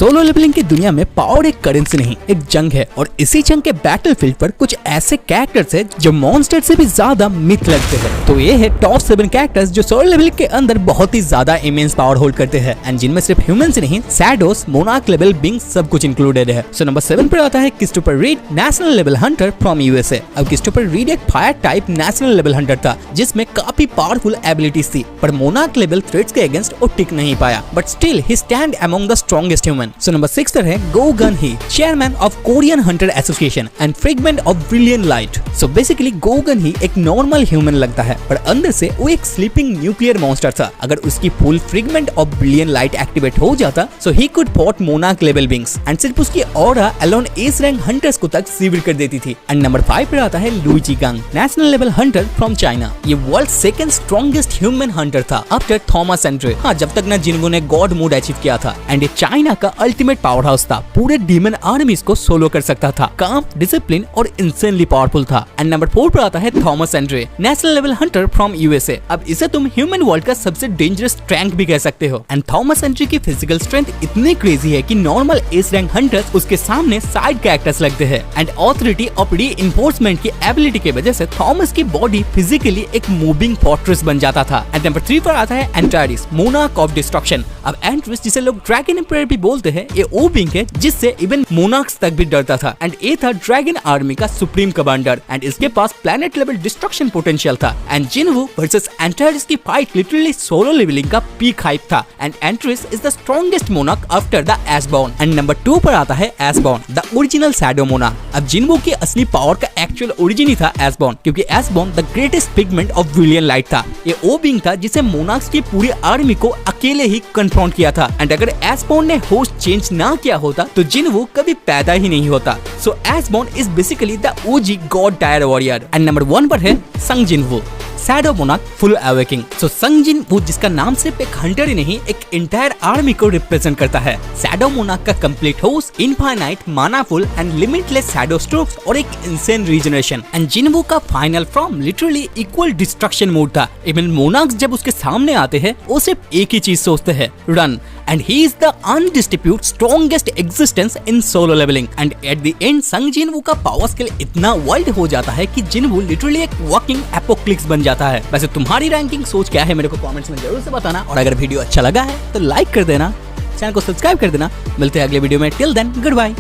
Solo levelling की दुनिया में पावर एक करेंसी नहीं, एक जंग है और इसी जंग के बैटलफील्ड पर कुछ ऐसे कैरेक्टर्स हैं जो मॉन्स्टर से भी ज्यादा मिथ लगते हैं। तो ये है टॉप 7 कैरेक्टर्स जो सोलो लेवलिंग के अंदर बहुत ही ज्यादा इमेंस पावर होल्ड करते हैं एंड जिनमें सिर्फ ह्यूमंस ही नहीं, शैडोस, मोनार्क लेवल बिंग्स सब कुछ इंक्लूडेड है। सो नंबर 7 पर आता है Christopher Reed, national level hunter from USA. अब क्रिस्टोफर रीड एक fire type national level hunter था जिसमें काफी पावरफुल एबिलिटीज थी, पर मोनार्क लेवल थ्रेट्स के अगेंस्ट वो टिक नहीं पाया, but still he stand among the strongest human. So number 6 पर है Go Gun Hee, chairman of Korean hunter association and fragment of brilliant light. So basically Go Gun Hee एक normal human लगता है, पर अंदर से वो एक स्लीपिंग न्यूक्लियर मॉन्स्टर था। अगर उसकी full fragment of brilliant light activate हो जाता so he could fought monarch level beings and सिर्फ उसकी aura alone S rank hunters को तक सीवियर कर देती थी। एंड नंबर 5 पर आता है Liu Zhigang, national level hunter from China. ये world second strongest human hunter था आफ्टर थॉमस एंड्रे। हाँ, जब तक ना जिनको ने गॉड मोड अचीव किया था एंड ये चाइना का अल्टीमेट पावर हाउस था, पूरे डीमन आर्मीज को सोलो कर सकता था, काम, डिसिप्लिन और इंसेनली पावरफुल था। एंड नंबर 4 पर आता है Thomas Andre, national level hunter from USA. अब इसे तुम ह्यूमन वर्ल्ड का सबसे डेंजरस रैंक भी कह सकते हो। एंड थॉमस एंड्रे की फिजिकल स्ट्रेंथ इतनी क्रेजी है कि नॉर्मल एस रैंक हंटर्स उसके सामने साइड कैरेक्टर्स लगते हैं। एंड ऑथोरिटी ऑफ रीइंफोर्समेंट की एबिलिटी की वजह से थॉमस की बॉडी फिजिकली एक मूविंग फोर्ट्रेस बन जाता था। एंड नंबर 3 पर आता है एंटारिस, मोनार्क ऑफ डिस्ट्रक्शन। अब एंटारिस, जिसे लोग ड्रैगन एम्पायर भी बोलते हैं, ये वो बिंग है जिससे इवन मोनार्क्स तक भी डरता था। एंड ये था ड्रैगन आर्मी का सुप्रीम कमांडर एंड इसके पास प्लैनेट लेवल डिस्ट्रक्शन पोटेंशियल था। एंड जिनवू वर्सेस एंटारिस की फाइट लिटरली सोलो लेवलिंग का पीक हाइप था। And Antares is the strongest monarch after the Ashborn. And number 2 पर आता है Ashborn, the original shadow monarch. अब जिनवू की असली पावर का एक्चुअल ओरिजिन ही था एशबॉर्न, क्योंकि Ashborn the greatest pigment of brilliant light था। ये वो बिंग था जिसे मोनार्क्स की पूरी आर्मी को अकेले ही कन्फ्रंट किया था। एंड अगर एशबॉर्न ने होस्ट चेंज ना किया होता तो जिनवू कभी पैदा ही नहीं होता। So Ashborn is basically the OG god tier warrior. And number 1 पर है Sung Jinwoo, shadow monarch full awakening. So Sung Jinwoo जिसका नाम सिर्फ एक हंटर ही नहीं, एक इंटायर आर्मी को रिप्रेजेंट करता है। शैडो मोनार्क का complete host, infinite manaful and limitless shadow strokes और एक इंसेन रीजनरेशन। एंड जिनवू का final form literally equal destruction mode था। इवन मोनार्क्स जब उसके सामने आते हैं वो सिर्फ एक ही चीज सोचते हैं, run. And he is the undisputed strongest existence in Solo Leveling. And at the end Sung Jinwoo का पावर स्केल इतना वाइल्ड हो जाता है कि जिनवू लिटरली एक वॉकिंग एपोक्लिप्स बन जाता है। वैसे तुम्हारी रैंकिंग सोच क्या है मेरे को कमेंट्स में जरूर से बताना, और अगर वीडियो अच्छा लगा है तो लाइक कर देना, चैनल को सब्सक्राइब कर देना। मिलते हैं अगले वीडियो में, टिल देन गुड बाय।